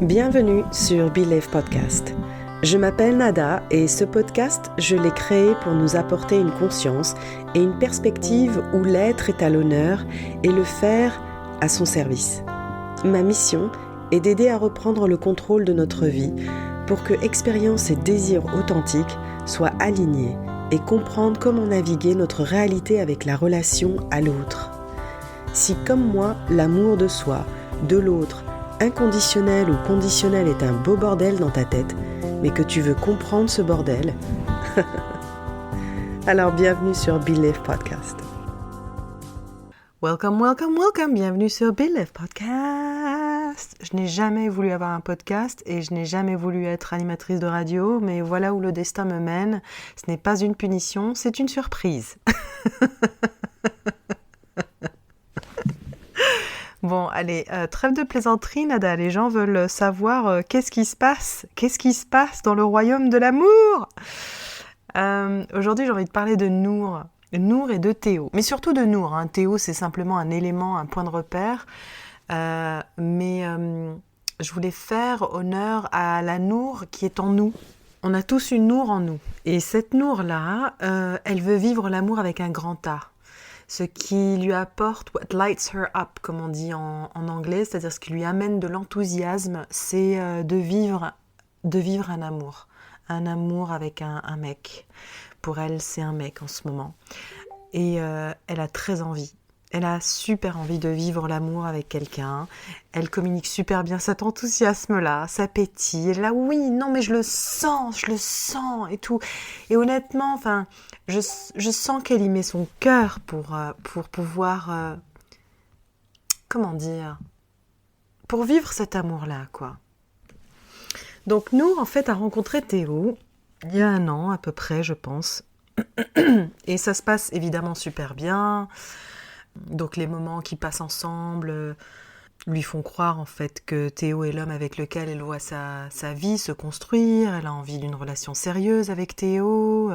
Bienvenue sur Believe Podcast. Je m'appelle Nada et ce podcast, je l'ai créé pour nous apporter une conscience et une perspective où l'être est à l'honneur et le faire à son service. Ma mission est d'aider à reprendre le contrôle de notre vie pour que expérience et désir authentiques soient alignés et comprendre comment naviguer notre réalité avec la relation à l'autre. Si comme moi, l'amour de soi, de l'autre, inconditionnel ou conditionnel est un beau bordel dans ta tête, mais que tu veux comprendre ce bordel, alors bienvenue sur Believe Podcast. Welcome, bienvenue sur Believe Podcast. Je n'ai jamais voulu avoir un podcast et je n'ai jamais voulu être animatrice de radio, mais voilà où le destin me mène. Ce n'est pas une punition, c'est une surprise. Bon, allez, trêve de plaisanterie, Nada. Les gens veulent savoir qu'est-ce qui se passe dans le royaume de l'amour. Aujourd'hui, j'ai envie de parler de Nour et de Théo. Mais surtout de Nour. Théo, c'est simplement un élément, un point de repère. Mais je voulais faire honneur à la Nour qui est en nous. On a tous une Nour en nous. Et cette Nour-là, elle veut vivre l'amour avec un grand A. Ce qui lui apporte what lights her up, comme on dit en anglais, c'est-à-dire ce qui lui amène de l'enthousiasme, c'est de vivre un amour avec un mec. Pour elle, c'est un mec en ce moment. Et elle a très envie. Elle a super envie de vivre l'amour avec quelqu'un. Elle communique super bien cet enthousiasme-là, ça pétille. Elle est là, oui, non, mais je le sens et tout. Et honnêtement, je sens qu'elle y met son cœur pour pouvoir, comment dire, pour vivre cet amour-là, quoi. Donc nous, en fait, a rencontré Théo il y a 1 an à peu près, je pense. Et ça se passe évidemment super bien. Donc les moments qui passent ensemble lui font croire en fait que Théo est l'homme avec lequel elle voit sa vie se construire. Elle a envie d'une relation sérieuse avec Théo.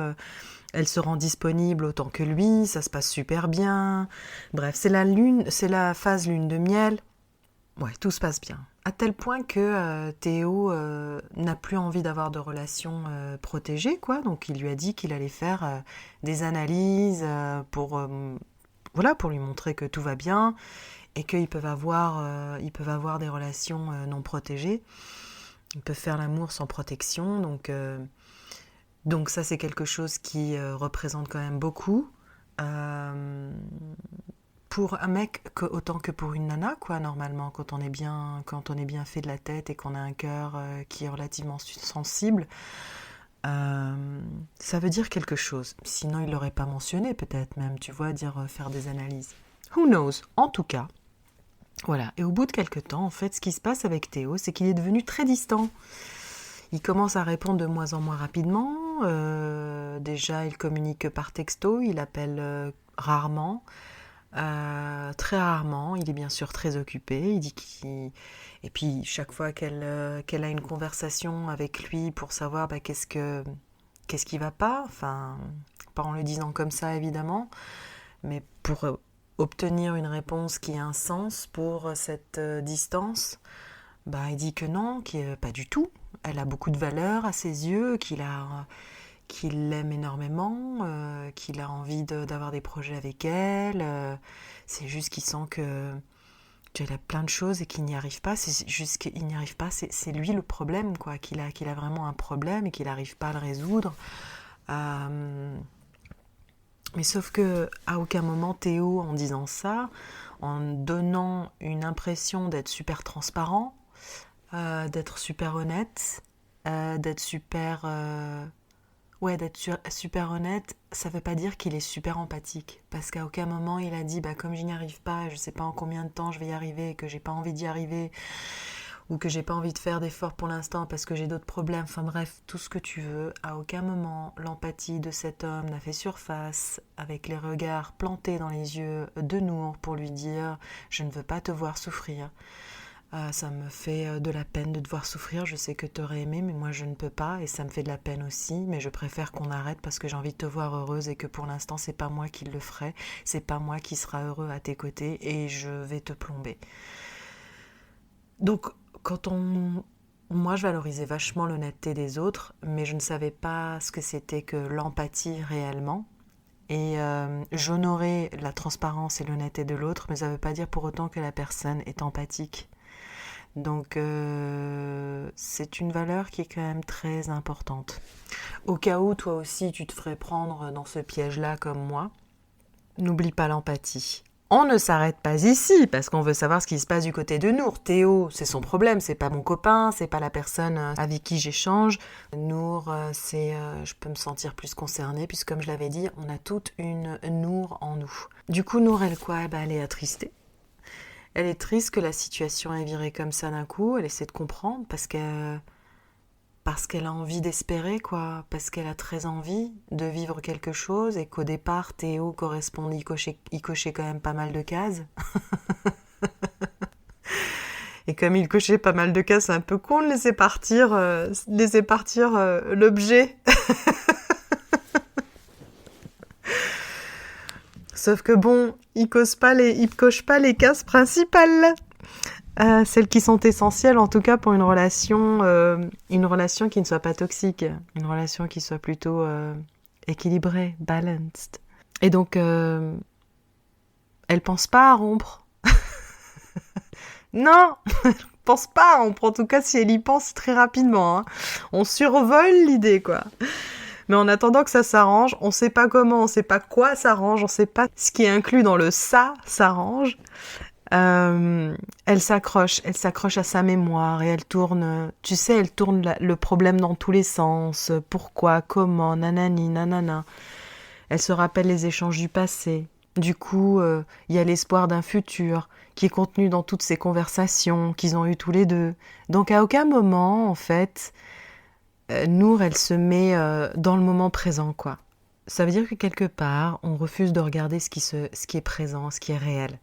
Elle se rend disponible autant que lui. Ça se passe super bien. Bref, c'est la phase lune de miel. Ouais, tout se passe bien. À tel point que Théo n'a plus envie d'avoir de relations protégées, quoi. Donc il lui a dit qu'il allait faire des analyses pour lui montrer que tout va bien et qu'ils peuvent avoir des relations non protégées. Ils peuvent faire l'amour sans protection. Donc ça, c'est quelque chose qui représente quand même beaucoup. Pour un mec autant que pour une nana, quoi, normalement, quand on est bien fait de la tête et qu'on a un cœur qui est relativement sensible, ça veut dire quelque chose. Sinon, il l'aurait pas mentionné, peut-être même, tu vois, faire des analyses. Who knows? En tout cas, voilà. Et au bout de quelques temps, en fait, ce qui se passe avec Théo, c'est qu'il est devenu très distant. Il commence à répondre de moins en moins rapidement. Déjà, il communique par texto, il appelle rarement. Très rarement, il est bien sûr très occupé, et puis chaque fois qu'elle a une conversation avec lui pour savoir qu'est-ce qui va pas, pas en le disant comme ça évidemment, mais pour obtenir une réponse qui a un sens pour cette distance, il dit que non, pas du tout, elle a beaucoup de valeur à ses yeux, qu'il l'aime énormément, qu'il a envie d'avoir des projets avec elle. C'est juste qu'il sent qu'elle a plein de choses et qu'il n'y arrive pas. C'est juste qu'il n'y arrive pas. C'est lui le problème, quoi. Qu'il a vraiment un problème et qu'il n'arrive pas à le résoudre. Mais sauf que à aucun moment Théo, en disant ça, en donnant une impression d'être super transparent, d'être super honnête, d'être super honnête, ça veut pas dire qu'il est super empathique. Parce qu'à aucun moment il a dit comme je n'y arrive pas, je sais pas en combien de temps je vais y arriver, et que j'ai pas envie d'y arriver, ou que j'ai pas envie de faire d'efforts pour l'instant parce que j'ai d'autres problèmes. Bref, tout ce que tu veux. À aucun moment l'empathie de cet homme n'a fait surface avec les regards plantés dans les yeux de Nour pour lui dire « Je ne veux pas te voir souffrir ». Ça me fait de la peine de te voir souffrir, je sais que t'aurais aimé, mais moi je ne peux pas, et ça me fait de la peine aussi, mais je préfère qu'on arrête parce que j'ai envie de te voir heureuse et que pour l'instant c'est pas moi qui le ferai, c'est pas moi qui sera heureux à tes côtés et je vais te plomber. Donc Moi, je valorisais vachement l'honnêteté des autres, mais je ne savais pas ce que c'était que l'empathie réellement. Et j'honorais la transparence et l'honnêteté de l'autre, mais ça ne veut pas dire pour autant que la personne est empathique. Donc c'est une valeur qui est quand même très importante. Au cas où toi aussi tu te ferais prendre dans ce piège-là comme moi, n'oublie pas l'empathie. On ne s'arrête pas ici parce qu'on veut savoir ce qui se passe du côté de Nour. Théo, c'est son problème, c'est pas mon copain, c'est pas la personne avec qui j'échange. Nour, je peux me sentir plus concernée puisque comme je l'avais dit, on a toute une Nour en nous. Du coup, Nour, elle quoi ? Elle est attristée. Elle est triste que la situation ait viré comme ça d'un coup. Elle essaie de comprendre parce qu'elle a envie d'espérer, quoi. Parce qu'elle a très envie de vivre quelque chose et qu'au départ, Théo correspondait, il cochait quand même pas mal de cases. Et comme il cochait pas mal de cases, c'est un peu con de laisser partir l'objet. Sauf que bon, il coche pas les cases principales. Celles qui sont essentielles, en tout cas pour une relation qui ne soit pas toxique, une relation qui soit plutôt équilibrée, balanced. Et donc, elle pense pas à rompre. Non, elle pense pas à rompre. En tout cas, si elle y pense très rapidement, hein. On survole l'idée, quoi. Mais en attendant que ça s'arrange, on sait pas comment, on sait pas quoi s'arrange, on sait pas ce qui est inclus dans le ça s'arrange. Elle s'accroche à sa mémoire et elle tourne le problème dans tous les sens. Pourquoi, comment, nanani, nanana. Elle se rappelle les échanges du passé. Du coup, il y a l'espoir d'un futur qui est contenu dans toutes ces conversations qu'ils ont eues tous les deux. Donc à aucun moment, en fait, Nour, elle se met dans le moment présent, quoi. Ça veut dire que quelque part, on refuse de regarder ce qui est présent, ce qui est réel.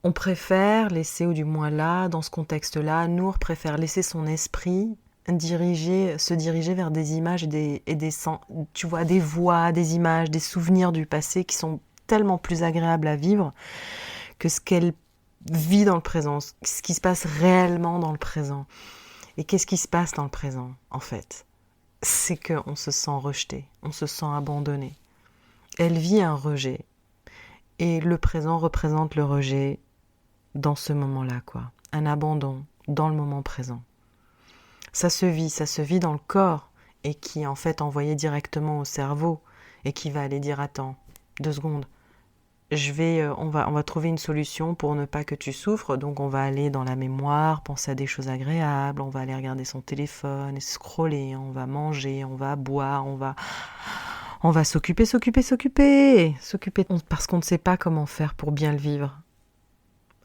On préfère laisser, ou du moins là, dans ce contexte-là, Nour préfère laisser son esprit se diriger vers des images tu vois, des voix, des images, des souvenirs du passé qui sont tellement plus agréables à vivre que ce qu'elle vit dans le présent, ce qui se passe réellement dans le présent. Et qu'est-ce qui se passe dans le présent, en fait ? C'est qu'on se sent rejeté, on se sent abandonné. Elle vit un rejet. Et le présent représente le rejet dans ce moment-là, quoi. Un abandon dans le moment présent. Ça se vit dans le corps et qui est en fait envoyé directement au cerveau et qui va aller dire attends, 2 secondes, on va trouver une solution pour ne pas que tu souffres, donc on va aller dans la mémoire, penser à des choses agréables, on va aller regarder son téléphone et scroller, on va manger, on va boire, on va s'occuper, parce qu'on ne sait pas comment faire pour bien le vivre.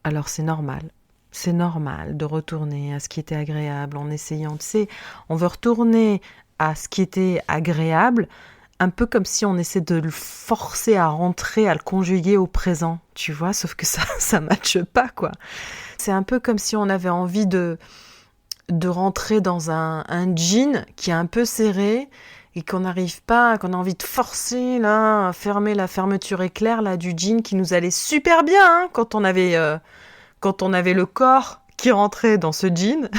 Alors c'est normal de retourner à ce qui était agréable en essayant, tu sais, on veut retourner à ce qui était agréable, un peu comme si on essaie de le forcer à rentrer, à le conjuguer au présent, tu vois, sauf que ça matche pas, quoi. C'est un peu comme si on avait envie de rentrer dans un jean qui est un peu serré et qu'on n'arrive pas, qu'on a envie de forcer, là, à fermer la fermeture éclair, là, du jean qui nous allait super bien, hein, quand on avait le corps qui rentrait dans ce jean.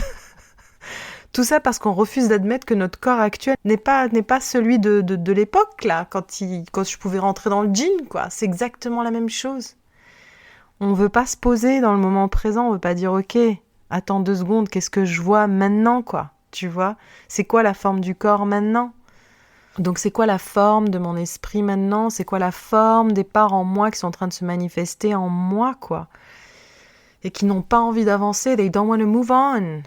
Tout ça parce qu'on refuse d'admettre que notre corps actuel n'est pas celui de l'époque, là, quand je pouvais rentrer dans le jean, quoi. C'est exactement la même chose. On veut pas se poser dans le moment présent, on veut pas dire ok, attends 2 secondes, qu'est-ce que je vois maintenant, quoi. Tu vois, c'est quoi la forme du corps maintenant ? Donc c'est quoi la forme de mon esprit maintenant ? C'est quoi la forme des parts en moi qui sont en train de se manifester en moi, quoi ? Et qui n'ont pas envie d'avancer, they don't want to move on.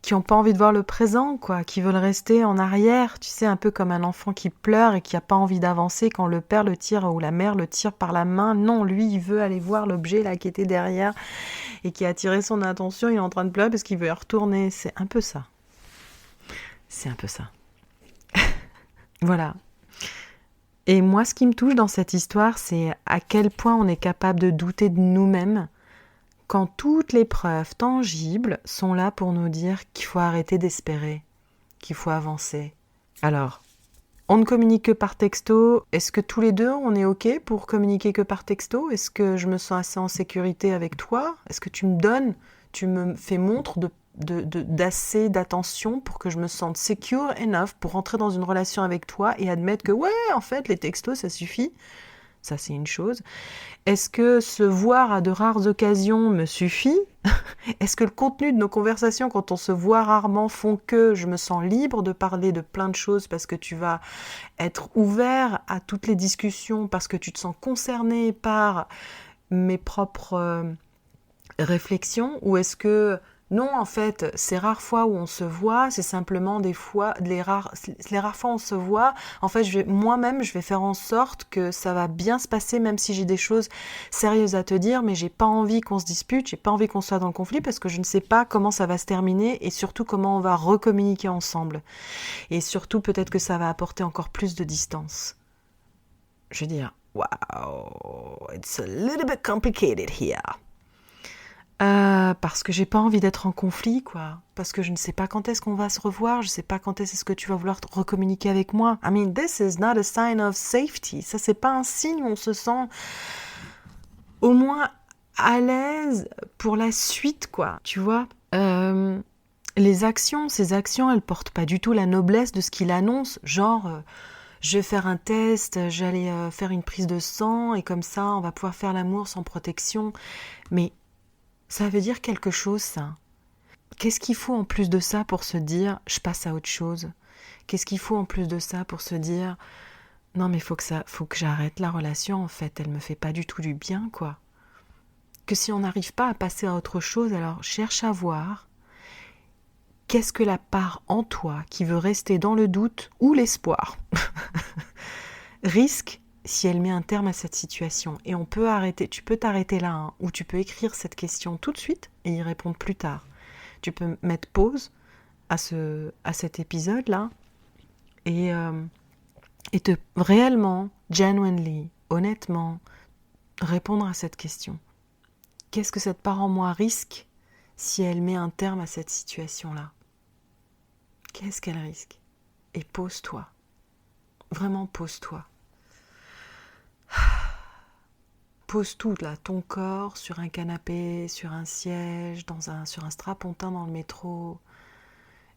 Qui n'ont pas envie de voir le présent, quoi, qui veulent rester en arrière, tu sais, un peu comme un enfant qui pleure et qui n'a pas envie d'avancer quand le père le tire ou la mère le tire par la main. Non, lui, il veut aller voir l'objet là qui était derrière et qui a attiré son attention, il est en train de pleurer parce qu'il veut y retourner. C'est un peu ça. Voilà. Et moi, ce qui me touche dans cette histoire, c'est à quel point on est capable de douter de nous-mêmes quand toutes les preuves tangibles sont là pour nous dire qu'il faut arrêter d'espérer, qu'il faut avancer. Alors, on ne communique que par texto. Est-ce que tous les deux, on est OK pour communiquer que par texto ? Est-ce que je me sens assez en sécurité avec toi ? Est-ce que tu me fais montre d'assez d'attention pour que je me sente secure enough pour rentrer dans une relation avec toi et admettre que ouais, en fait, les textos, ça suffit. Ça, c'est une chose. Est-ce que se voir à de rares occasions me suffit? Est-ce que le contenu de nos conversations, quand on se voit rarement, font que je me sens libre de parler de plein de choses parce que tu vas être ouvert à toutes les discussions, parce que tu te sens concerné par mes propres réflexions? Ou est-ce que non, en fait, ces rares fois où on se voit, c'est simplement des fois, les rares fois où on se voit, en fait, moi-même, je vais faire en sorte que ça va bien se passer, même si j'ai des choses sérieuses à te dire, mais j'ai pas envie qu'on se dispute, j'ai pas envie qu'on soit dans le conflit, parce que je ne sais pas comment ça va se terminer, et surtout comment on va recommuniquer ensemble. Et surtout, peut-être que ça va apporter encore plus de distance. Je veux dire, wow, it's a little bit complicated here. Parce que j'ai pas envie d'être en conflit, quoi. Parce que je ne sais pas quand est-ce qu'on va se revoir, je sais pas quand est-ce que tu vas vouloir recommuniquer avec moi. I mean, this is not a sign of safety. Ça, c'est pas un signe où on se sent au moins à l'aise pour la suite, quoi. Tu vois, ces actions, elles portent pas du tout la noblesse de ce qu'il annonce. Genre, je vais faire un test, j'allais faire une prise de sang, et comme ça, on va pouvoir faire l'amour sans protection. Mais ça veut dire quelque chose, ça. Qu'est-ce qu'il faut en plus de ça pour se dire « je passe à autre chose » ? Qu'est-ce qu'il faut en plus de ça pour se dire « non mais faut que j'arrête la relation, en fait, elle me fait pas du tout du bien, quoi ». Que si on n'arrive pas à passer à autre chose, alors cherche à voir qu'est-ce que la part en toi qui veut rester dans le doute ou l'espoir risque si elle met un terme à cette situation. Et on peut arrêter, tu peux t'arrêter là, hein, ou tu peux écrire cette question tout de suite et y répondre plus tard. Tu peux mettre pause à cet épisode-là et te réellement, genuinely, honnêtement, répondre à cette question. Qu'est-ce que cette part en moi risque si elle met un terme à cette situation-là ? Qu'est-ce qu'elle risque ? Et pose-toi. Vraiment, pose-toi. Pose tout, là, ton corps sur un canapé, sur un siège, sur un strapontin dans le métro,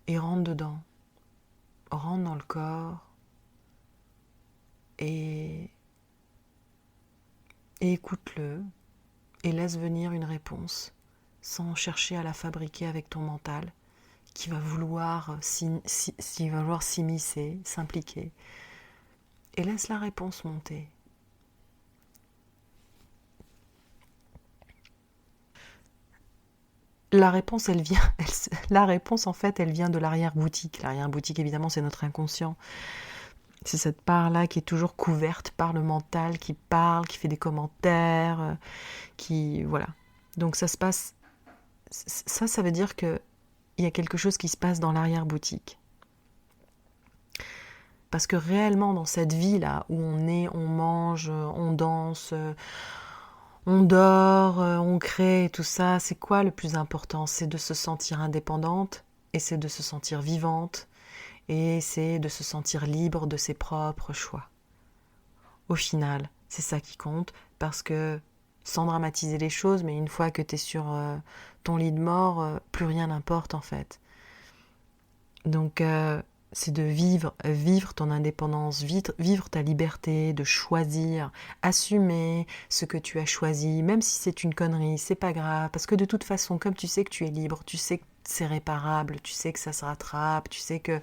et rentre dedans. Rentre dans le corps et écoute-le et laisse venir une réponse sans chercher à la fabriquer avec ton mental qui va vouloir s'immiscer, s'impliquer. Et laisse la réponse monter. La réponse, elle vient de l'arrière-boutique. L'arrière-boutique, évidemment, c'est notre inconscient. C'est cette part-là qui est toujours couverte par le mental, qui parle, qui fait des commentaires, voilà. Donc ça se passe... Ça veut dire qu'il y a quelque chose qui se passe dans l'arrière-boutique. Parce que réellement, dans cette vie-là, où on est, on mange, on danse... on dort, on crée, tout ça, c'est quoi le plus important ? C'est de se sentir indépendante, et c'est de se sentir vivante, et c'est de se sentir libre de ses propres choix. Au final, c'est ça qui compte, parce que, sans dramatiser les choses, mais une fois que tu es sur ton lit de mort, plus rien n'importe en fait. Donc, c'est de vivre ton indépendance, vivre ta liberté, de choisir, assumer ce que tu as choisi, même si c'est une connerie, c'est pas grave, parce que de toute façon, comme tu sais que tu es libre, tu sais que c'est réparable, tu sais que ça se rattrape, tu sais que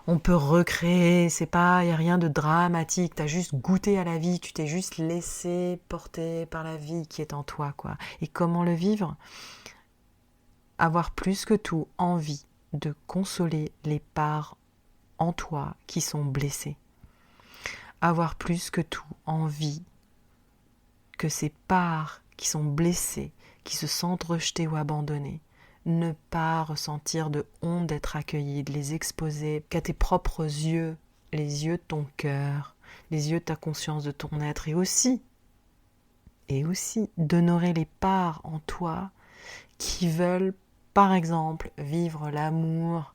on peut recréer, y a rien de dramatique, t'as juste goûté à la vie, tu t'es juste laissé porter par la vie qui est en toi, quoi. Et comment le vivre ? Avoir plus que tout envie de consoler les parts en toi qui sont blessées. Avoir plus que tout envie que ces parts qui sont blessées, qui se sentent rejetées ou abandonnées, ne pas ressentir de honte d'être accueillies, de les exposer qu'à tes propres yeux, les yeux de ton cœur, les yeux de ta conscience, de ton être, et aussi d'honorer les parts en toi qui veulent, par exemple, vivre l'amour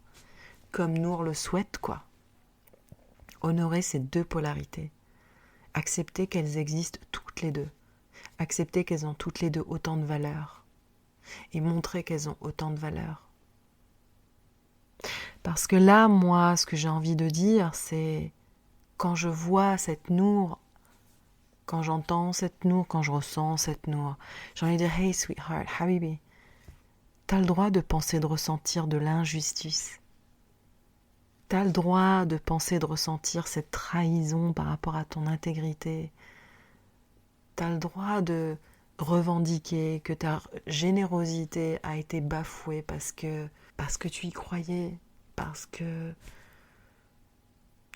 comme Nour le souhaite, quoi. Honorer ces deux polarités. Accepter qu'elles existent toutes les deux. Accepter qu'elles ont toutes les deux autant de valeur. Et montrer qu'elles ont autant de valeur. Parce que là, moi, ce que j'ai envie de dire, c'est quand je vois cette Nour, quand j'entends cette Nour, quand je ressens cette Nour, j'ai envie de dire, hey sweetheart, habibi, t'as le droit de penser, de ressentir de l'injustice. T'as le droit de penser, de ressentir cette trahison par rapport à ton intégrité. T'as le droit de revendiquer que ta générosité a été bafouée parce que tu y croyais, parce que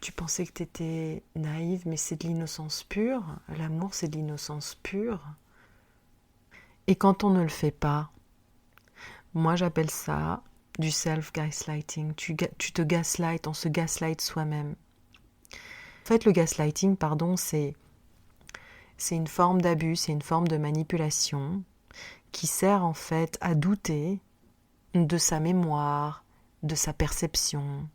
tu pensais que tu étais naïve, mais c'est de l'innocence pure. L'amour, c'est de l'innocence pure. Et quand on ne le fait pas, moi j'appelle ça du self-gaslighting. Tu te gaslight, on se gaslight soi-même. En fait, le gaslighting, c'est une forme d'abus, c'est une forme de manipulation qui sert en fait à douter de sa mémoire, de sa perception.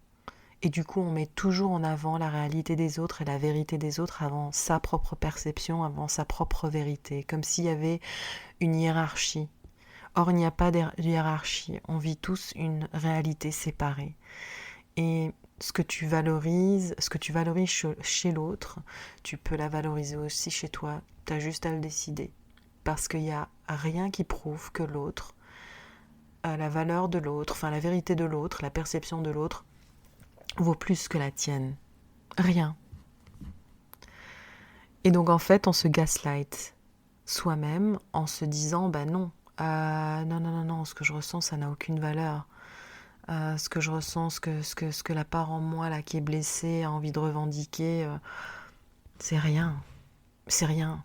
Et du coup, on met toujours en avant la réalité des autres et la vérité des autres avant sa propre perception, avant sa propre vérité, comme s'il y avait une hiérarchie. Or, il n'y a pas de hiérarchie, on vit tous une réalité séparée. Et ce que tu valorises chez l'autre, tu peux la valoriser aussi chez toi, tu as juste à le décider. Parce qu'il n'y a rien qui prouve que l'autre, la valeur de l'autre, enfin la vérité de l'autre, la perception de l'autre, vaut plus que la tienne. Rien. Et donc en fait, on se gaslight soi-même en se disant, non, non, ce que je ressens, ça n'a aucune valeur. Ce que je ressens, ce que la part en moi là qui est blessée a envie de revendiquer, c'est rien. C'est rien.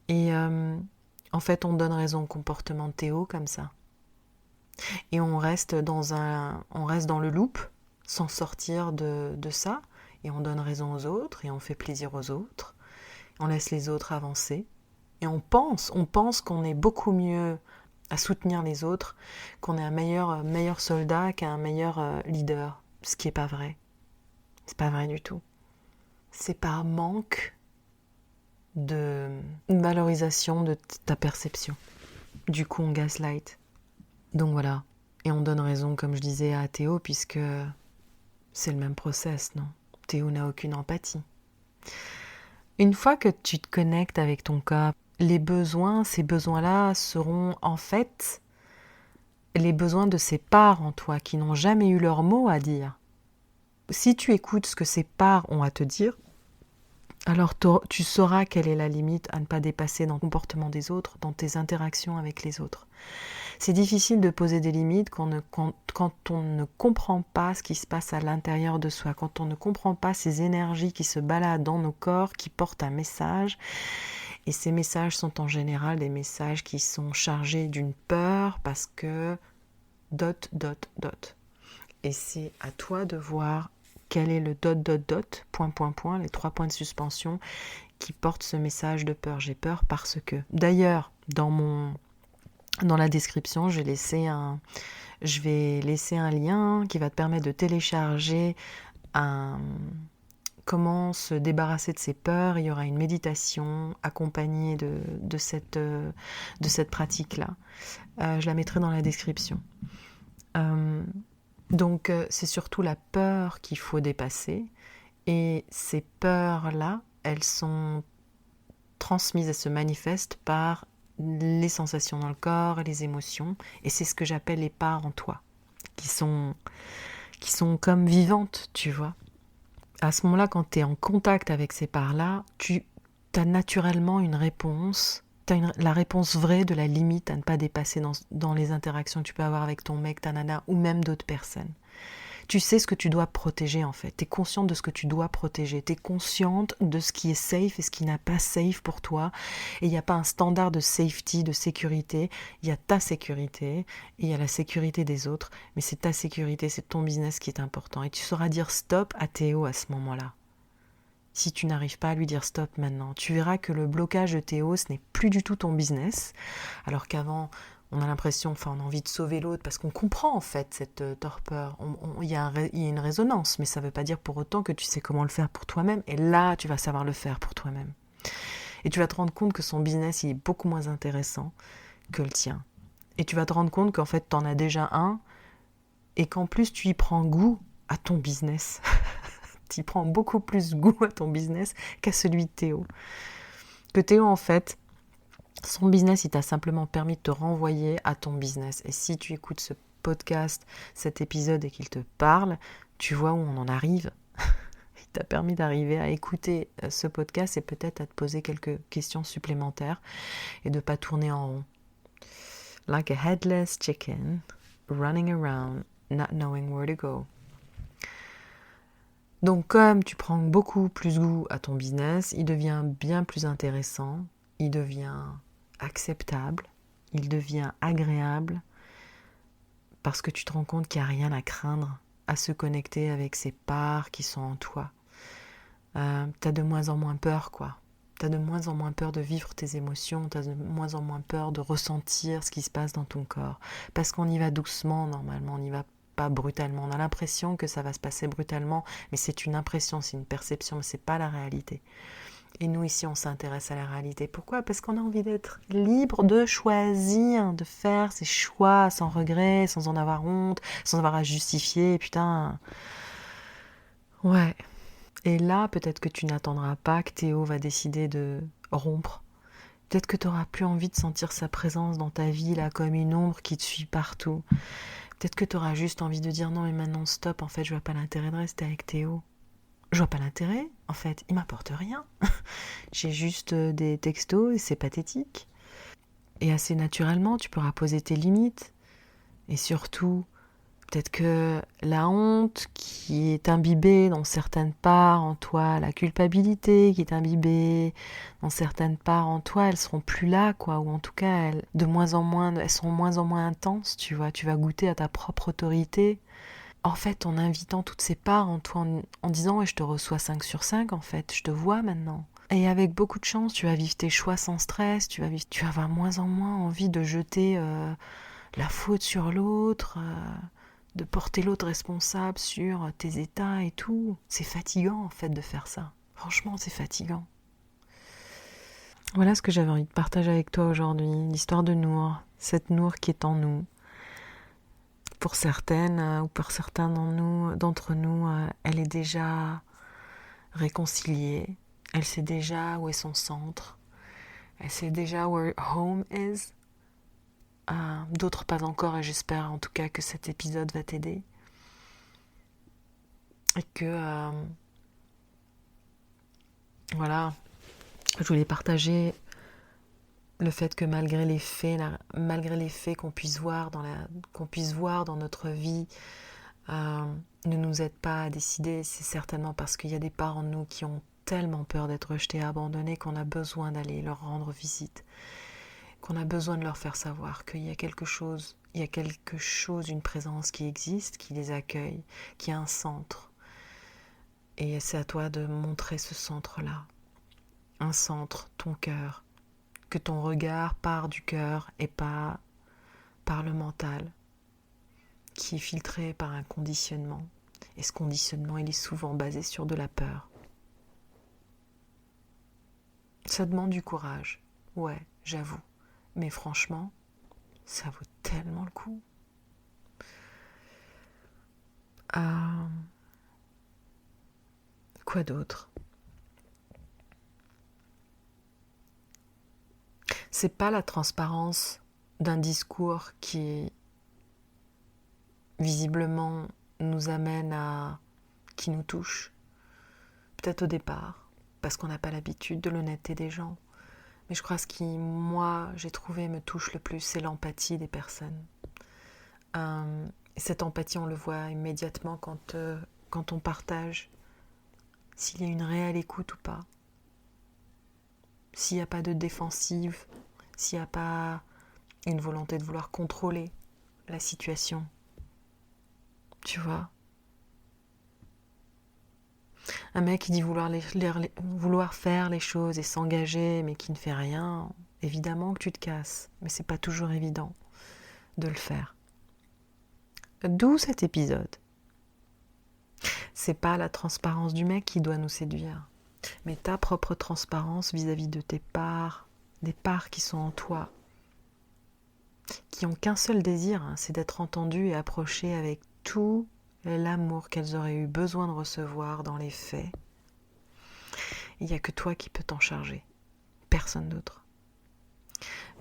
Et en fait, on donne raison au comportement de Théo comme ça. Et on reste dans le loop, sans sortir de ça, et on donne raison aux autres, et on fait plaisir aux autres, on laisse les autres avancer, et on pense qu'on est beaucoup mieux à soutenir les autres, qu'on est un meilleur soldat qu'un meilleur leader, ce qui n'est pas vrai. C'est pas vrai du tout. C'est par manque de valorisation de ta perception. Du coup, on gaslight. Donc voilà. Et on donne raison, comme je disais, à Théo, puisque c'est le même process, non ? Théo n'a aucune empathie. Une fois que tu te connectes avec ton corps, ces besoins-là seront en fait les besoins de ces parts en toi qui n'ont jamais eu leur mot à dire. Si tu écoutes ce que ces parts ont à te dire, alors tu sauras quelle est la limite à ne pas dépasser dans le comportement des autres, dans tes interactions avec les autres. C'est difficile de poser des limites quand on ne comprend pas ce qui se passe à l'intérieur de soi, quand on ne comprend pas ces énergies qui se baladent dans nos corps, qui portent un message. Et ces messages sont en général des messages qui sont chargés d'une peur parce que ... Et c'est à toi de voir quel est le ... les 3 points de suspension qui portent ce message de peur. J'ai peur parce que... D'ailleurs, dans la description, je vais laisser un lien qui va te permettre de télécharger comment se débarrasser de ses peurs. Il y aura une méditation accompagnée de cette pratique-là. Je la mettrai dans la description. Donc, c'est surtout la peur qu'il faut dépasser. Et ces peurs-là, elles sont transmises, elles se manifestent par les sensations dans le corps, les émotions, et c'est ce que j'appelle les parts en toi, qui sont comme vivantes, tu vois. À ce moment-là, quand tu es en contact avec ces parts-là, tu as naturellement une réponse, la réponse vraie de la limite à ne pas dépasser dans les interactions que tu peux avoir avec ton mec, ta nana, ou même d'autres personnes. Tu sais ce que tu dois protéger en fait, tu es consciente de ce que tu dois protéger, tu es consciente de ce qui est safe et ce qui n'est pas safe pour toi, et il n'y a pas un standard de safety, de sécurité, il y a ta sécurité, et il y a la sécurité des autres, mais c'est ta sécurité, c'est ton business qui est important, et tu sauras dire stop à Théo à ce moment-là. Si tu n'arrives pas à lui dire stop maintenant, tu verras que le blocage de Théo, ce n'est plus du tout ton business, alors qu'avant, on a l'impression, on a envie de sauver l'autre, parce qu'on comprend en fait cette torpeur. Il y a une résonance, mais ça ne veut pas dire pour autant que tu sais comment le faire pour toi-même, et là, tu vas savoir le faire pour toi-même. Et tu vas te rendre compte que son business, il est beaucoup moins intéressant que le tien. Et tu vas te rendre compte qu'en fait, tu en as déjà un, et qu'en plus tu y prends goût à ton business. Tu y prends beaucoup plus goût à ton business qu'à celui de Théo. Que Théo, en fait, son business, il t'a simplement permis de te renvoyer à ton business. Et si tu écoutes ce podcast, cet épisode et qu'il te parle, tu vois où on en arrive. Il t'a permis d'arriver à écouter ce podcast et peut-être à te poser quelques questions supplémentaires et de ne pas tourner en rond. Like a headless chicken, running around, not knowing where to go. Donc comme tu prends beaucoup plus goût à ton business, il devient bien plus intéressant, il devient acceptable, il devient agréable, parce que tu te rends compte qu'il n'y a rien à craindre à se connecter avec ces parts qui sont en toi. T'as de moins en moins peur, quoi. T'as de moins en moins peur de vivre tes émotions, t'as de moins en moins peur de ressentir ce qui se passe dans ton corps. Parce qu'on y va doucement, normalement, on n'y va pas brutalement. On a l'impression que ça va se passer brutalement, mais c'est une impression, c'est une perception, mais c'est pas la réalité. Et nous, ici, on s'intéresse à la réalité. Pourquoi ? Parce qu'on a envie d'être libre de choisir, de faire ses choix sans regret, sans en avoir honte, sans avoir à justifier. Putain. Ouais. Et là, peut-être que tu n'attendras pas que Théo va décider de rompre. Peut-être que tu n'auras plus envie de sentir sa présence dans ta vie, là, comme une ombre qui te suit partout. Peut-être que tu auras juste envie de dire non, mais maintenant stop, en fait, je vois pas l'intérêt de rester avec Théo. Je vois pas l'intérêt, en fait, il m'apporte rien. J'ai juste des textos et c'est pathétique. Et assez naturellement, tu pourras poser tes limites. Et surtout, peut-être que la honte qui est imbibée dans certaines parts en toi, la culpabilité qui est imbibée dans certaines parts en toi, elles seront plus là, quoi. Ou en tout cas, elles seront moins en moins intenses, tu vois. Tu vas goûter à ta propre autorité. En fait, en invitant toutes ces parts en toi, en disant ouais, je te reçois 5 sur 5, en fait, je te vois maintenant. Et avec beaucoup de chance, tu vas vivre tes choix sans stress, tu vas avoir moins en moins envie de jeter la faute sur l'autre, de porter l'autre responsable sur tes états et tout. C'est fatigant en fait de faire ça. Franchement, c'est fatigant. Voilà ce que j'avais envie de partager avec toi aujourd'hui, l'histoire de Nour, cette Nour qui est en nous. Pour certaines ou pour certains d'entre nous, elle est déjà réconciliée. Elle sait déjà où est son centre. Elle sait déjà where home is. D'autres pas encore, et j'espère en tout cas que cet épisode va t'aider. Et que voilà, je voulais partager le fait que malgré les faits qu'on puisse voir dans notre vie, ne nous aide pas à décider, c'est certainement parce qu'il y a des parts en nous qui ont tellement peur d'être rejetés, abandonnés, qu'on a besoin d'aller leur rendre visite, qu'on a besoin de leur faire savoir qu'il y a quelque chose, une présence qui existe, qui les accueille, qui a un centre. Et c'est à toi de montrer ce centre-là, un centre, ton cœur, que ton regard part du cœur et pas par le mental, qui est filtré par un conditionnement. Et ce conditionnement, il est souvent basé sur de la peur. Ça demande du courage, ouais, j'avoue. Mais franchement, ça vaut tellement le coup. Quoi d'autre ? C'est pas la transparence d'un discours qui visiblement nous amène qui nous touche. Peut-être au départ, parce qu'on n'a pas l'habitude de l'honnêteté des gens. Mais je crois que ce qui, moi, j'ai trouvé me touche le plus, c'est l'empathie des personnes. Cette empathie, on le voit immédiatement quand on partage, s'il y a une réelle écoute ou pas. S'il n'y a pas de défensive, s'il n'y a pas une volonté de vouloir contrôler la situation. Tu vois ? Un mec qui dit vouloir faire les choses et s'engager, mais qui ne fait rien, évidemment que tu te casses. Mais c'est pas toujours évident de le faire. D'où cet épisode. C'est pas la transparence du mec qui doit nous séduire, mais ta propre transparence vis-à-vis de tes parts, des parts qui sont en toi, qui ont qu'un seul désir, c'est d'être entendu et approché avec tout l'amour qu'elles auraient eu besoin de recevoir dans les faits, il n'y a que toi qui peux t'en charger, personne d'autre.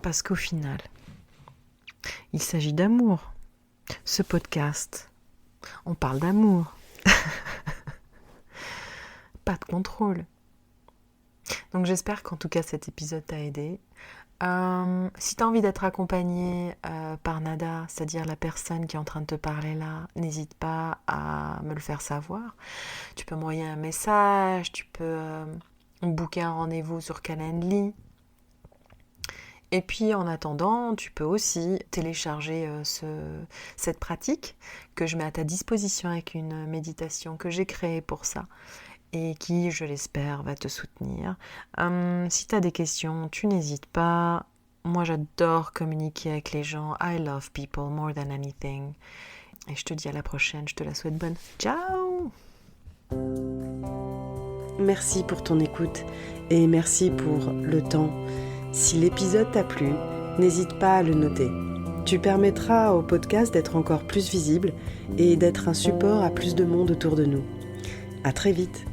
Parce qu'au final, il s'agit d'amour. Ce podcast, on parle d'amour. Pas de contrôle. Donc j'espère qu'en tout cas cet épisode t'a aidé. Si tu as envie d'être accompagné par Nada, c'est-à-dire la personne qui est en train de te parler là, n'hésite pas à me le faire savoir. Tu peux m'envoyer un message, tu peux booker un rendez-vous sur Calendly. Et puis en attendant, tu peux aussi télécharger cette pratique que je mets à ta disposition avec une méditation que j'ai créée pour ça et qui, je l'espère, va te soutenir. Si tu as des questions, tu n'hésites pas. Moi, j'adore communiquer avec les gens. I love people more than anything. Et je te dis à la prochaine, je te la souhaite bonne. Ciao! Merci pour ton écoute et merci pour le temps. Si l'épisode t'a plu, n'hésite pas à le noter. Tu permettras au podcast d'être encore plus visible et d'être un support à plus de monde autour de nous. À très vite!